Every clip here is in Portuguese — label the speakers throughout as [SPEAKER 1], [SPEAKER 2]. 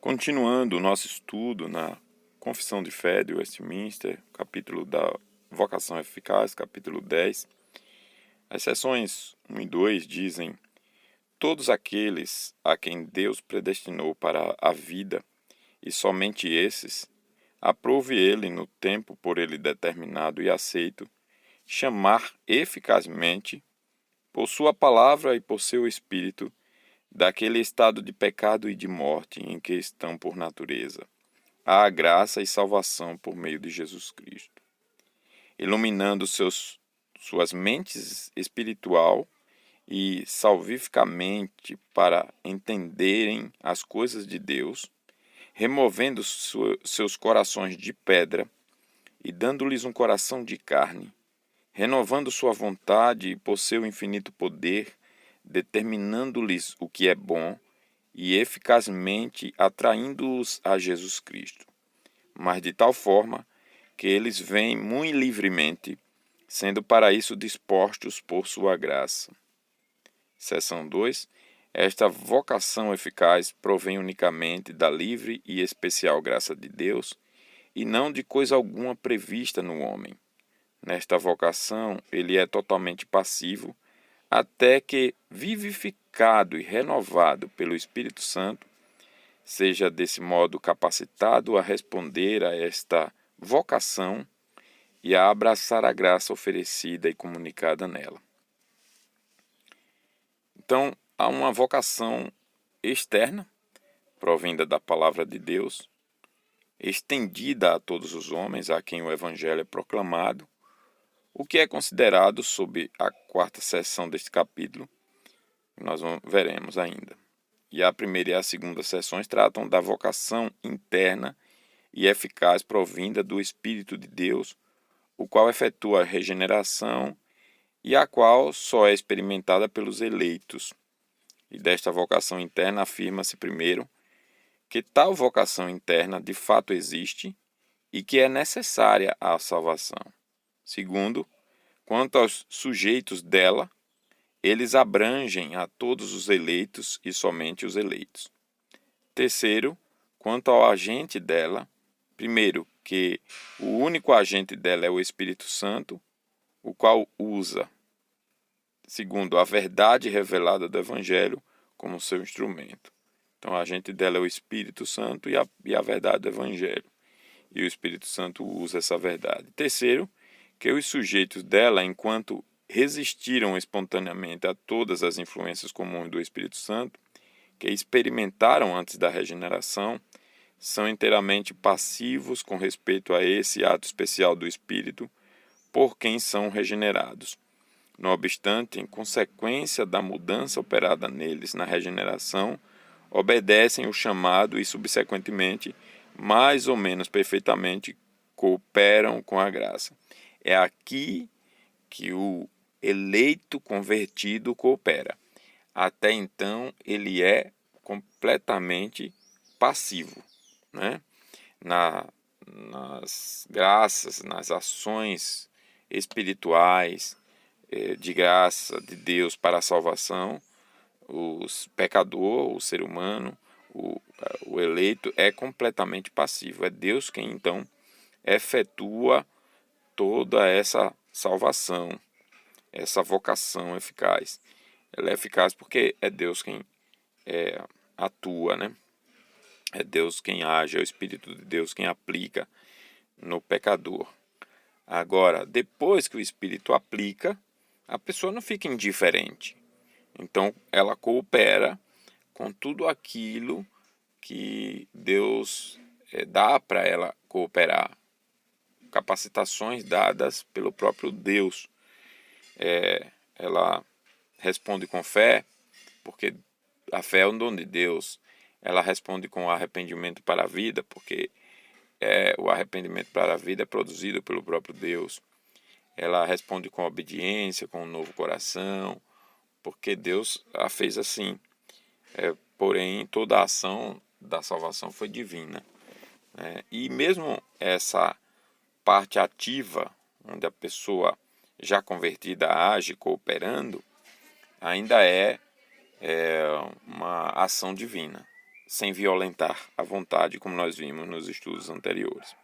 [SPEAKER 1] Continuando o nosso estudo na Confissão de Fé de Westminster, capítulo da Vocação Eficaz, capítulo 10, as seções 1 e 2 dizem: todos aqueles a quem Deus predestinou para a vida, e somente esses, aprove ele no tempo por ele determinado e aceito, chamar eficazmente, por sua palavra e por seu Espírito, daquele estado de pecado e de morte em que estão por natureza, à graça e salvação por meio de Jesus Cristo, iluminando suas mentes espiritual e salvificamente para entenderem as coisas de Deus, removendo seus corações de pedra e dando-lhes um coração de carne, renovando sua vontade e por seu infinito poder, determinando-lhes o que é bom e eficazmente atraindo-os a Jesus Cristo, mas de tal forma que eles vêm muito livremente, sendo para isso dispostos por sua graça. Seção 2. Esta vocação eficaz provém unicamente da livre e especial graça de Deus e não de coisa alguma prevista no homem. Nesta vocação, ele é totalmente passivo, até que, vivificado e renovado pelo Espírito Santo, seja desse modo capacitado a responder a esta vocação e a abraçar a graça oferecida e comunicada nela. Então, há uma vocação externa, provinda da palavra de Deus, estendida a todos os homens a quem o Evangelho é proclamado, o que é considerado sob a quarta seção deste capítulo, que nós veremos ainda. E a primeira e a segunda seções tratam da vocação interna e eficaz provinda do Espírito de Deus, o qual efetua a regeneração e a qual só é experimentada pelos eleitos. E desta vocação interna afirma-se primeiro que tal vocação interna de fato existe e que é necessária à salvação. Segundo, quanto aos sujeitos dela, eles abrangem a todos os eleitos e somente os eleitos. Terceiro, quanto ao agente dela, primeiro, que o único agente dela é o Espírito Santo, o qual usa, segundo, a verdade revelada do Evangelho como seu instrumento. Então, o agente dela é o Espírito Santo e a verdade do Evangelho. E o Espírito Santo usa essa verdade. Terceiro, que os sujeitos dela, enquanto resistiram espontaneamente a todas as influências comuns do Espírito Santo, que experimentaram antes da regeneração, são inteiramente passivos com respeito a esse ato especial do Espírito por quem são regenerados. Não obstante, em consequência da mudança operada neles na regeneração, obedecem o chamado e, subsequentemente, mais ou menos perfeitamente, cooperam com a graça. É aqui que o eleito convertido coopera. Até então, ele é completamente passivo, né? Nas graças, nas ações espirituais de graça de Deus para a salvação, o pecador, o ser humano, o eleito é completamente passivo. É Deus quem então efetua toda essa salvação, essa vocação eficaz. Ela é eficaz porque é Deus quem atua, né? É Deus quem age, é o Espírito de Deus quem aplica no pecador. Agora, depois que o Espírito aplica, a pessoa não fica indiferente. Então, ela coopera com tudo aquilo que Deus dá para ela cooperar. Capacitações dadas pelo próprio Deus. Ela responde com fé, porque a fé é um dom de Deus. Ela responde com arrependimento para a vida, porque o arrependimento para a vida é produzido pelo próprio Deus. Ela responde com obediência, com um novo coração, porque Deus a fez assim. Porém, toda a ação da salvação foi divina. E mesmo essa parte ativa, onde a pessoa já convertida age cooperando, ainda é uma ação divina. sem violentar a vontade, como nós vimos nos estudos anteriores.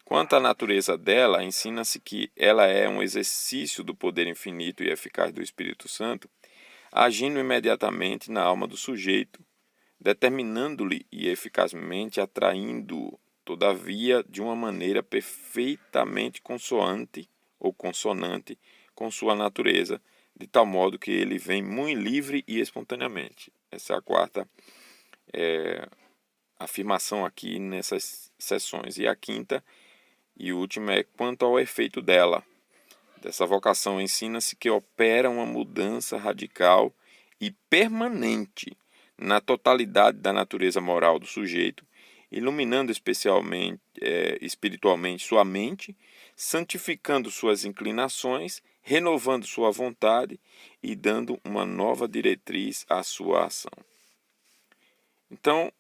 [SPEAKER 1] Quanto à natureza dela, ensina-se que ela é um exercício do poder infinito e eficaz do Espírito Santo, agindo imediatamente na alma do sujeito, determinando-lhe e eficazmente atraindo-o, todavia, de uma maneira perfeitamente consoante ou consonante com sua natureza, de tal modo que ele vem muito livre e espontaneamente. Essa é a quarta afirmação aqui nessas sessões. E a quinta e última é quanto ao efeito dela. Dessa vocação ensina-se que opera uma mudança radical e permanente na totalidade da natureza moral do sujeito, iluminando espiritualmente sua mente, santificando suas inclinações, renovando sua vontade e dando uma nova diretriz à sua ação. Então,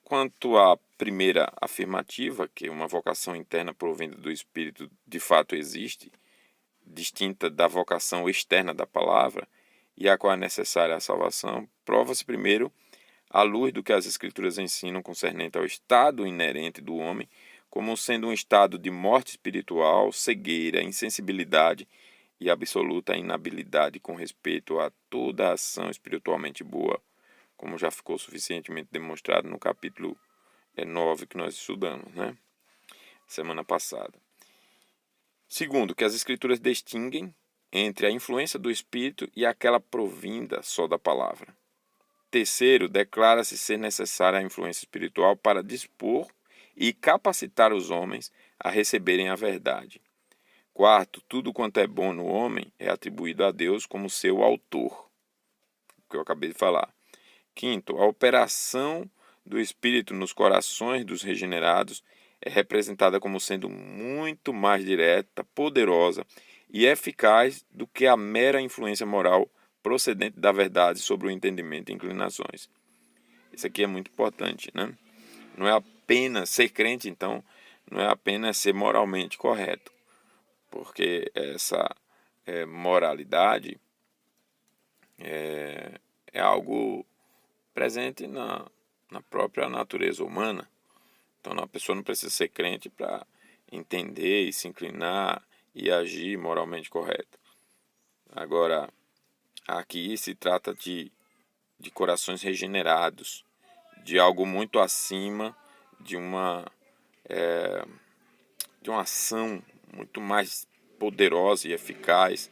[SPEAKER 1] quanto à primeira afirmativa, que uma vocação interna provinda do Espírito de fato existe, distinta da vocação externa da palavra, e a qual é necessária a salvação, prova-se primeiro à luz do que as Escrituras ensinam concernente ao estado inerente do homem, como sendo um estado de morte espiritual, cegueira, insensibilidade e absoluta inabilidade com respeito a toda ação espiritualmente boa, como já ficou suficientemente demonstrado no capítulo 9 que nós estudamos, semana passada. Segundo, que as Escrituras distinguem entre a influência do Espírito e aquela provinda só da palavra. Terceiro, declara-se ser necessária a influência espiritual para dispor e capacitar os homens a receberem a verdade. Quarto, tudo quanto é bom no homem é atribuído a Deus como seu autor, que eu acabei de falar. Quinto, a operação do Espírito nos corações dos regenerados é representada como sendo muito mais direta, poderosa e eficaz do que a mera influência moral procedente da verdade sobre o entendimento e inclinações. Isso aqui é muito importante, Não é apenas ser crente, então, não é apenas ser moralmente correto, porque essa moralidade é algo presente na própria natureza humana. Então, a pessoa não precisa ser crente para entender e se inclinar e agir moralmente correto. Agora, aqui se trata de corações regenerados, de algo muito acima de uma ação muito mais poderosa e eficaz,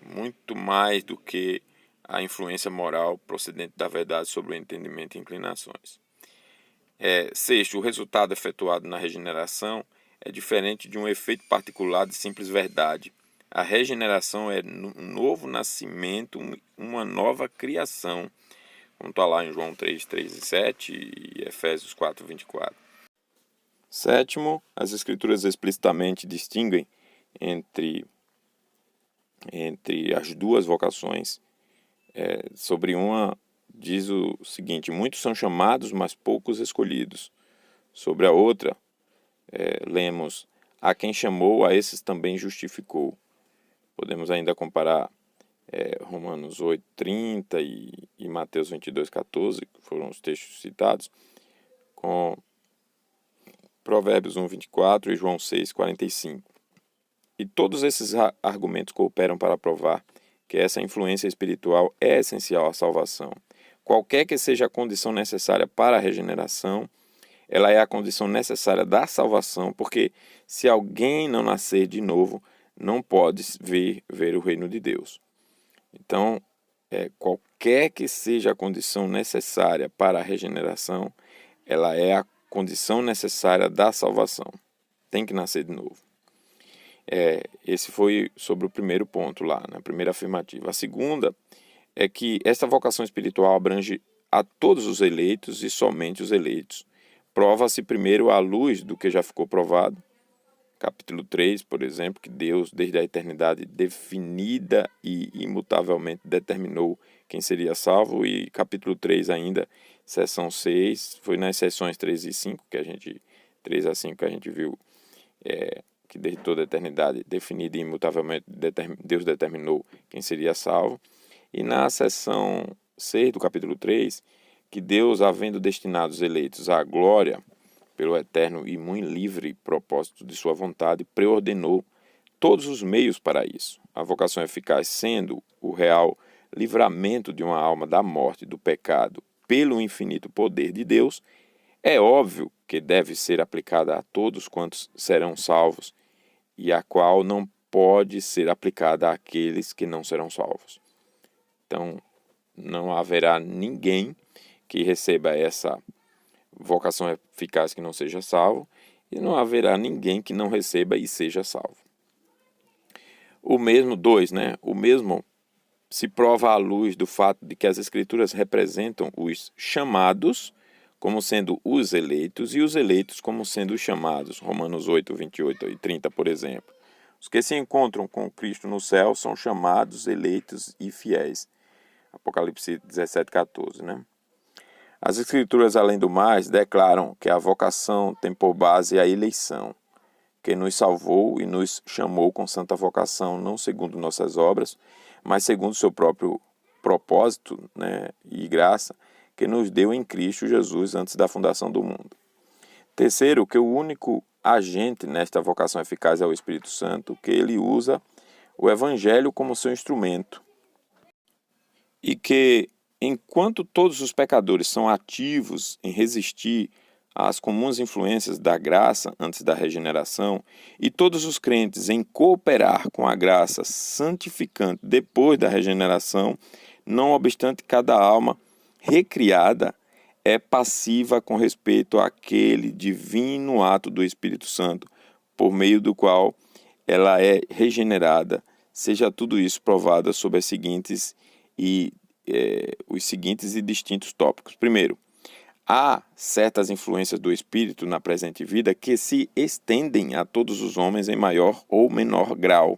[SPEAKER 1] muito mais do que a influência moral procedente da verdade sobre o entendimento e inclinações. Sexto, o resultado efetuado na regeneração é diferente de um efeito particular de simples verdade. A regeneração é um novo nascimento, uma nova criação, como está lá em João 3, 3 e 7 e Efésios 4, 24. Sétimo, as Escrituras explicitamente distinguem entre as duas vocações. Sobre uma, diz o seguinte: muitos são chamados, mas poucos escolhidos. Sobre a outra, lemos: a quem chamou, a esses também justificou. Podemos ainda comparar Romanos 8, 30 e Mateus 22, 14, que foram os textos citados, com Provérbios 1, 24 e João 6, 45. E todos esses argumentos cooperam para provar que essa influência espiritual é essencial à salvação. Qualquer que seja a condição necessária para a regeneração, ela é a condição necessária da salvação, porque se alguém não nascer de novo, não pode ver o reino de Deus. Então, qualquer que seja a condição necessária para a regeneração, ela é a condição necessária da salvação. Tem que nascer de novo. Esse foi sobre o primeiro ponto lá, na primeira afirmativa. A segunda é que esta vocação espiritual abrange a todos os eleitos e somente os eleitos. Prova-se primeiro à luz do que já ficou provado. Capítulo 3, por exemplo, que Deus, desde a eternidade definida e imutavelmente determinou quem seria salvo. E capítulo 3 ainda, seção 6, foi nas seções 3 e 5, 3 a 5 que a gente viu que desde toda a eternidade definida e imutavelmente Deus determinou quem seria salvo. E na seção 6 do capítulo 3, que Deus, havendo destinado os eleitos à glória, pelo eterno e muito livre propósito de sua vontade, preordenou todos os meios para isso. A vocação eficaz sendo o real livramento de uma alma da morte e do pecado pelo infinito poder de Deus, é óbvio que deve ser aplicada a todos quantos serão salvos, e a qual não pode ser aplicada àqueles que não serão salvos. Então, não haverá ninguém que receba essa vocação eficaz que não seja salvo, e não haverá ninguém que não receba e seja salvo. O mesmo o mesmo se prova à luz do fato de que as Escrituras representam os chamados como sendo os eleitos e os eleitos como sendo os chamados. Romanos 8, 28 e 30, por exemplo. Os que se encontram com Cristo no céu são chamados, eleitos e fiéis. Apocalipse 17, 14, As Escrituras, além do mais, declaram que a vocação tem por base a eleição, que nos salvou e nos chamou com santa vocação, não segundo nossas obras, mas segundo seu próprio propósito e graça, que nos deu em Cristo Jesus antes da fundação do mundo. Terceiro, que o único agente nesta vocação eficaz é o Espírito Santo, que ele usa o Evangelho como seu instrumento, e que, enquanto todos os pecadores são ativos em resistir às comuns influências da graça antes da regeneração, e todos os crentes em cooperar com a graça santificante depois da regeneração, não obstante cada alma recriada é passiva com respeito àquele divino ato do Espírito Santo, por meio do qual ela é regenerada, seja tudo isso provado sobre os seguintes e distintos tópicos. Primeiro, há certas influências do Espírito na presente vida que se estendem a todos os homens em maior ou menor grau,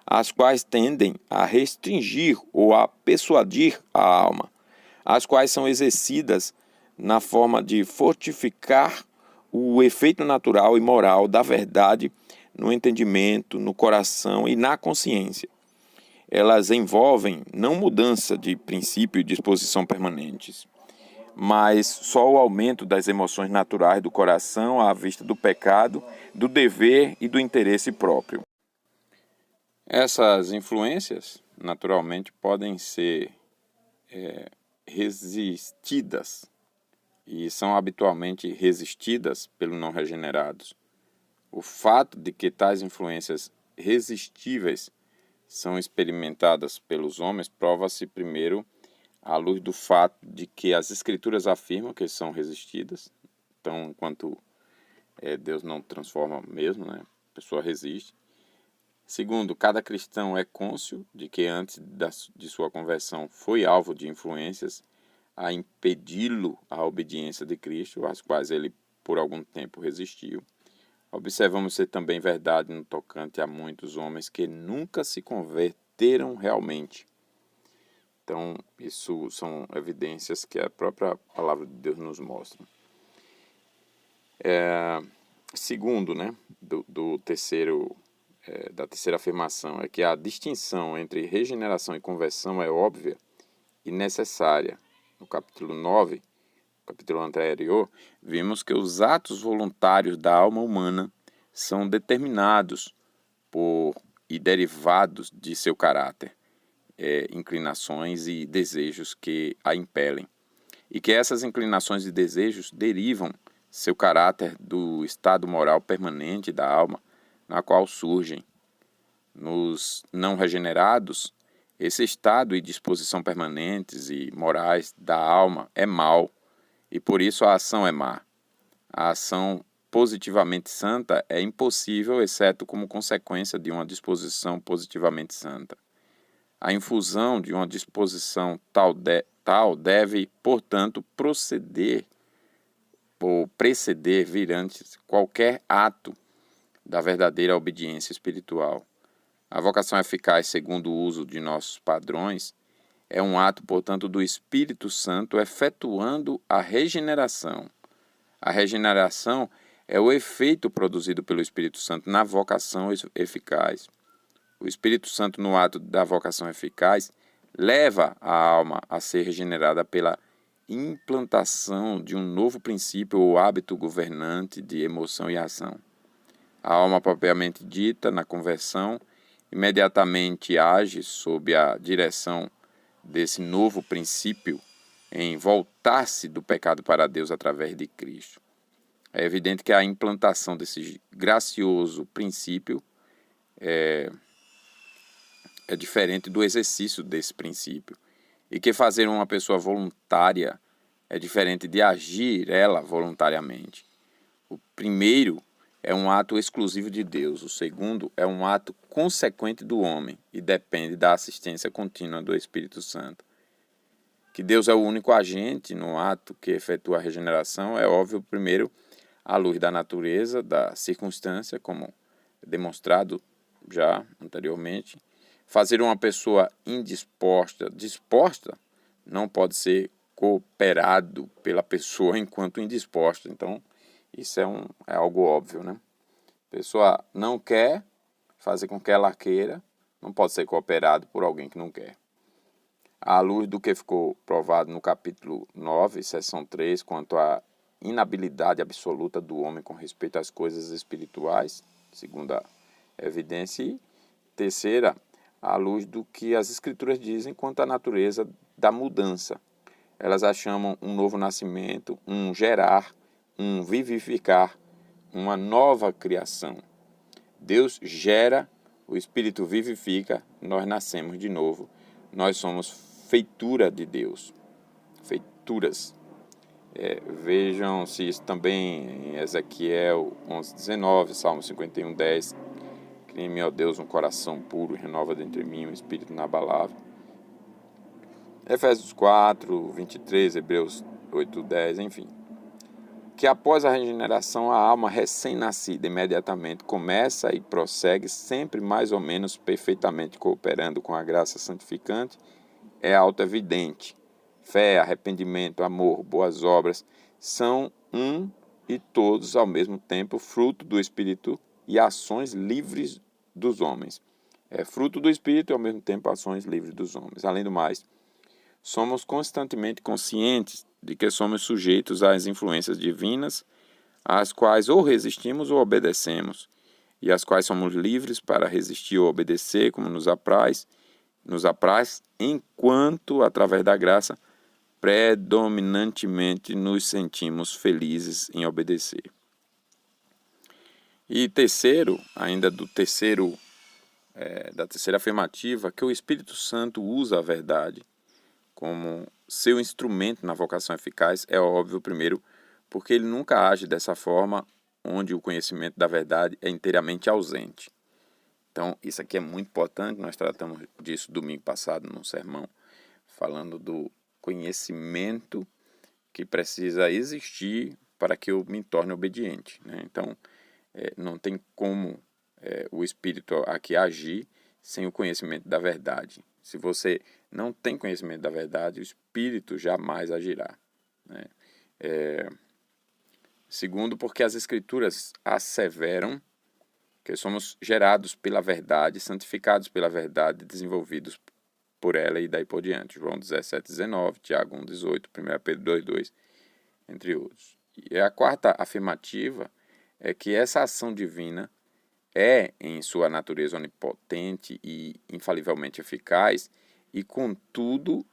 [SPEAKER 1] as quais tendem a restringir ou a persuadir a alma, as quais são exercidas na forma de fortificar o efeito natural e moral da verdade no entendimento, no coração e na consciência. Elas envolvem não mudança de princípio e disposição permanentes, mas só o aumento das emoções naturais do coração à vista do pecado, do dever e do interesse próprio. Essas influências, naturalmente, podem ser resistidas e são habitualmente resistidas pelos não regenerados. O fato de que tais influências resistíveis são experimentadas pelos homens prova-se primeiro à luz do fato de que as Escrituras afirmam que são resistidas. Então, enquanto Deus não transforma mesmo, a pessoa resiste. Segundo, cada cristão é cônscio de que antes de sua conversão foi alvo de influências a impedi-lo a obediência de Cristo, às quais ele por algum tempo resistiu. Observamos ser também verdade no tocante a muitos homens que nunca se converteram realmente. Então, isso são evidências que a própria palavra de Deus nos mostra. Segundo, da terceira afirmação, é que a distinção entre regeneração e conversão é óbvia e necessária. No capítulo 9, capítulo anterior, vimos que os atos voluntários da alma humana são determinados por e derivados de seu caráter, inclinações e desejos que a impelem, e que essas inclinações e desejos derivam seu caráter do estado moral permanente da alma, na qual surgem. Nos não regenerados, esse estado e disposição permanentes e morais da alma é mau, e por isso a ação é má. A ação positivamente santa é impossível, exceto como consequência de uma disposição positivamente santa. A infusão de uma disposição tal deve, portanto, preceder vir antes qualquer ato da verdadeira obediência espiritual. A vocação eficaz, segundo o uso de nossos padrões, é um ato, portanto, do Espírito Santo efetuando a regeneração. A regeneração é o efeito produzido pelo Espírito Santo na vocação eficaz. O Espírito Santo, no ato da vocação eficaz, leva a alma a ser regenerada pela implantação de um novo princípio ou hábito governante de emoção e ação. A alma propriamente dita, na conversão, imediatamente age sob a direção desse novo princípio em voltar-se do pecado para Deus através de Cristo. É evidente que a implantação desse gracioso princípio é diferente do exercício desse princípio, e que fazer uma pessoa voluntária é diferente de agir ela voluntariamente. O primeiro é um ato exclusivo de Deus, o segundo é um ato consequente do homem e depende da assistência contínua do Espírito Santo. Que Deus é o único agente no ato que efetua a regeneração é óbvio, primeiro, à luz da natureza, da circunstância, como demonstrado já anteriormente. Fazer uma pessoa disposta, não pode ser cooperado pela pessoa enquanto indisposta. Então, isso é algo óbvio, né? A pessoa não quer fazer com que ela queira, não pode ser cooperado por alguém que não quer. À luz do que ficou provado no capítulo 9, seção 3, quanto à inabilidade absoluta do homem com respeito às coisas espirituais, segundo a evidência, e terceira, à luz do que as Escrituras dizem quanto à natureza da mudança. Elas a chamam um novo nascimento, um gerar, um vivificar, uma nova criação. Deus gera, o Espírito vivifica, nós nascemos de novo. Nós somos feitura de Deus, feituras. Vejam-se isso também em Ezequiel 11:19, Salmo 51:10. Crie-me, ó Deus, um coração puro e renova dentro de mim um espírito inabalável. Efésios 4:23, Hebreus 8:10, enfim. Que após a regeneração, a alma recém-nascida imediatamente começa e prossegue sempre mais ou menos perfeitamente cooperando com a graça santificante é auto-evidente. Fé, arrependimento, amor, boas obras são um e todos ao mesmo tempo fruto do Espírito e ações livres dos homens. É fruto do Espírito e ao mesmo tempo ações livres dos homens. Além do mais, somos constantemente conscientes de que somos sujeitos às influências divinas, às quais ou resistimos ou obedecemos, e às quais somos livres para resistir ou obedecer como nos apraz, enquanto, através da graça, predominantemente nos sentimos felizes em obedecer. E terceiro, ainda da terceira afirmativa, que o Espírito Santo usa a verdade como seu instrumento na vocação eficaz, é óbvio, primeiro, porque ele nunca age dessa forma onde o conhecimento da verdade é inteiramente ausente. Então, isso aqui é muito importante, nós tratamos disso domingo passado num sermão, falando do conhecimento que precisa existir para que eu me torne obediente, né? Então, não tem como o Espírito aqui agir sem o conhecimento da verdade. Se você não tem conhecimento da verdade, o Espírito jamais agirá, né? Segundo, porque as Escrituras asseveram que somos gerados pela verdade, santificados pela verdade, desenvolvidos por ela e daí por diante. João 17:19, Tiago 1:18, 1 Pedro 2:2, entre outros. E a quarta afirmativa é que essa ação divina é, em sua natureza onipotente e infalivelmente eficaz, e, contudo,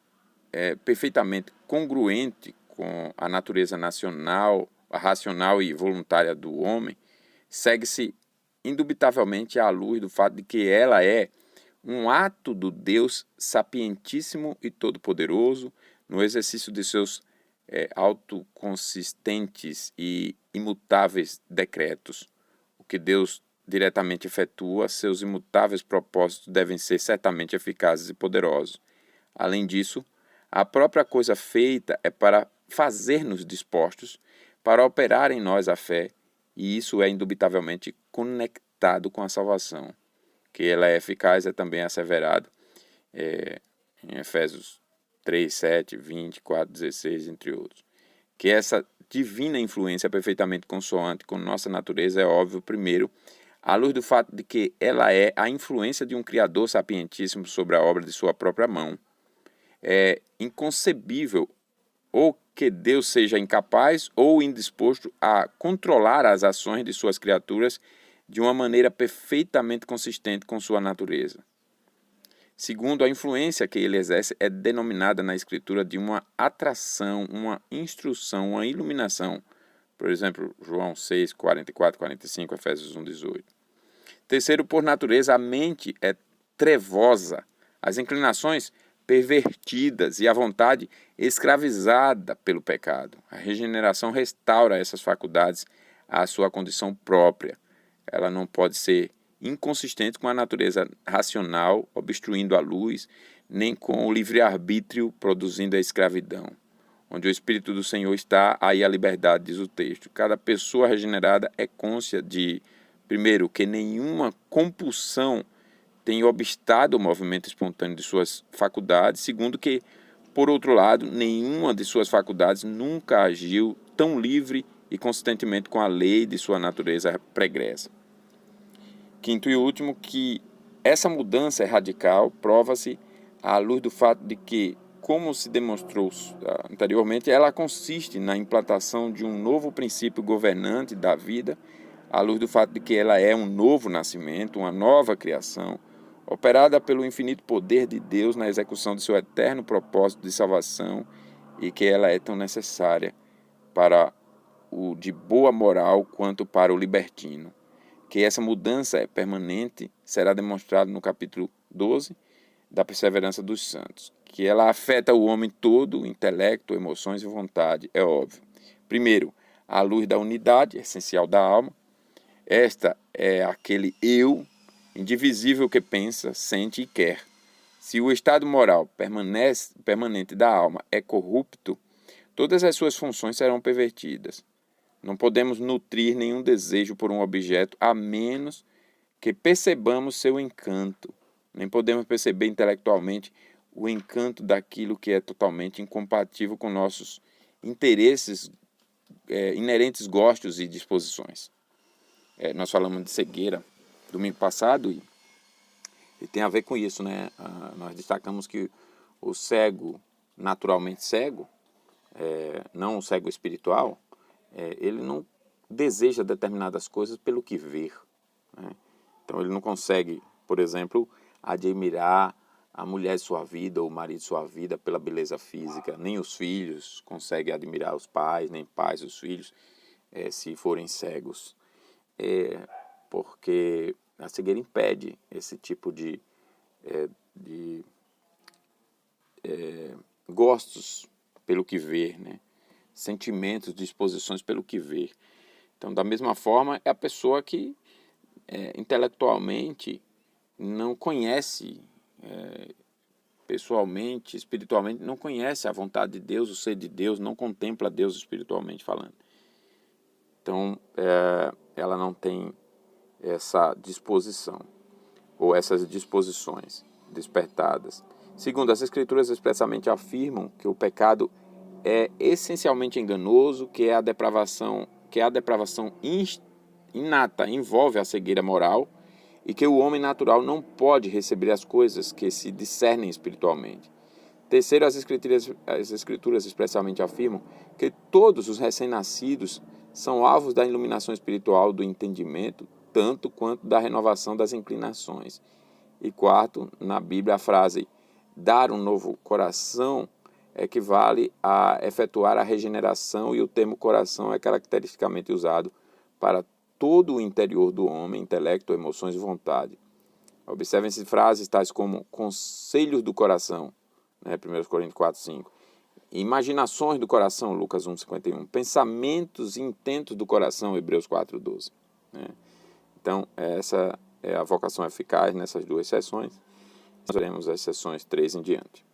[SPEAKER 1] perfeitamente congruente com a natureza racional e voluntária do homem, segue-se indubitavelmente à luz do fato de que ela é um ato do Deus sapientíssimo e todo-poderoso no exercício de seus autoconsistentes e imutáveis decretos. O que Deus diretamente efetua, seus imutáveis propósitos devem ser certamente eficazes e poderosos. Além disso, a própria coisa feita é para fazer-nos dispostos para operar em nós a fé, e isso é indubitavelmente conectado com a salvação. Que ela é eficaz é também asseverado em Efésios 3, 7, 20, 4, 16, entre outros. Que essa divina influência perfeitamente consoante com nossa natureza é óbvio, primeiro, à luz do fato de que ela é a influência de um Criador sapientíssimo sobre a obra de sua própria mão. É inconcebível ou que Deus seja incapaz ou indisposto a controlar as ações de suas criaturas de uma maneira perfeitamente consistente com sua natureza. Segundo, a influência que ele exerce é denominada na Escritura de uma atração, uma instrução, uma iluminação. Por exemplo, João 6, 44, 45, Efésios 1, 18. Terceiro, por natureza, a mente é trevosa, as inclinações pervertidas e a vontade escravizada pelo pecado. A regeneração restaura essas faculdades à sua condição própria. Ela não pode ser inconsistente com a natureza racional, obstruindo a luz, nem com o livre-arbítrio, produzindo a escravidão. Onde o Espírito do Senhor está, aí a liberdade, diz o texto. Cada pessoa regenerada é cônscia de, primeiro, que nenhuma compulsão tem obstado o movimento espontâneo de suas faculdades. Segundo, que, por outro lado, nenhuma de suas faculdades nunca agiu tão livre e consistentemente com a lei de sua natureza pregressa. Quinto e último, que essa mudança é radical, prova-se à luz do fato de que, como se demonstrou anteriormente, ela consiste na implantação de um novo princípio governante da vida, à luz do fato de que ela é um novo nascimento, uma nova criação, operada pelo infinito poder de Deus na execução de seu eterno propósito de salvação, e que ela é tão necessária para o de boa moral quanto para o libertino. Que essa mudança é permanente será demonstrado no capítulo 12 da Perseverança dos Santos. Que ela afeta o homem todo, intelecto, emoções e vontade, é óbvio. Primeiro, à luz da unidade essencial da alma. Esta é aquele eu indivisível que pensa, sente e quer. Se o estado moral permanente da alma é corrupto, todas as suas funções serão pervertidas. Não podemos nutrir nenhum desejo por um objeto a menos que percebamos seu encanto. Nem podemos perceber intelectualmente o encanto daquilo que é totalmente incompatível com nossos interesses, inerentes gostos e disposições. Nós falamos de cegueira domingo passado e tem a ver com isso, né? Nós destacamos que o cego, naturalmente cego, não o cego espiritual, ele não deseja determinadas coisas pelo que vê, né? Então ele não consegue, por exemplo, admirar a mulher de sua vida ou o marido de sua vida pela beleza física, nem os filhos conseguem admirar os pais, nem pais os filhos, se forem cegos. Porque a cegueira impede esse tipo de gostos pelo que vê, né? Sentimentos, disposições pelo que vê. Então, da mesma forma, é a pessoa que intelectualmente não conhece, pessoalmente, espiritualmente, não conhece a vontade de Deus, o ser de Deus, não contempla Deus espiritualmente falando. Então, ela não tem essa disposição, ou essas disposições despertadas. Segundo, as Escrituras expressamente afirmam que o pecado é essencialmente enganoso, que a depravação inata envolve a cegueira moral e que o homem natural não pode receber as coisas que se discernem espiritualmente. Terceiro, as escrituras expressamente afirmam que todos os recém-nascidos são alvos da iluminação espiritual do entendimento, tanto quanto da renovação das inclinações. E quarto, na Bíblia a frase dar um novo coração equivale a efetuar a regeneração, e o termo coração é caracteristicamente usado para todo o interior do homem, intelecto, emoções e vontade. Observem-se frases tais como conselhos do coração, né, 1 Coríntios 4, 5. Imaginações do coração, Lucas 1, 51. Pensamentos e intentos do coração, Hebreus 4, 12. Né? Então, essa é a vocação eficaz nessas duas sessões. Nós veremos as sessões 3 em diante.